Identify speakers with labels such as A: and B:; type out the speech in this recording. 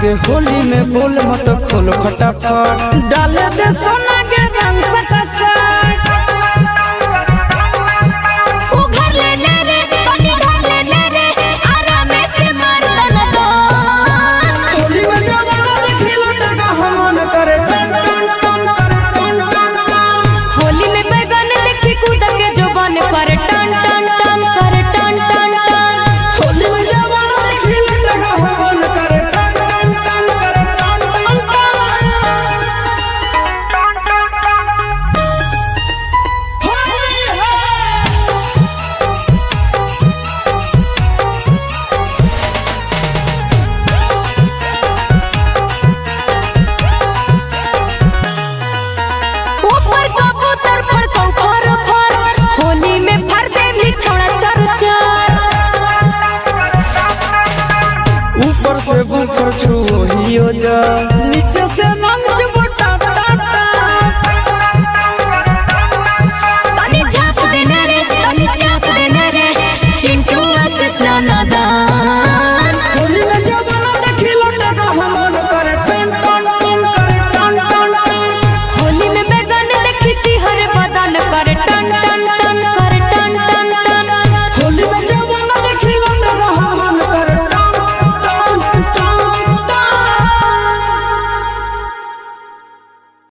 A: के होली में बोल मत खोल फटाफट डाले दे सोना के रंग सकसट
B: ओ घर ले ले रे पानी घर ले ले रे आराम से मार दन दो
A: होली में जवाना देखी लटका हमन करे टन टन टन करे टन टन
B: होली में बैगन देखी कूद के जुबान पर टन टन टन करे टन टन टन
A: होली में जवाना देखी लटका हमन करे टन टन टन करे टन टन टन होली है
B: ऊपर कबूतर फड़कौ फर फर होली में भर दे भी छोड़ा चर चर
A: ऊपर से ऊपर छुओ हियो जा नीचे से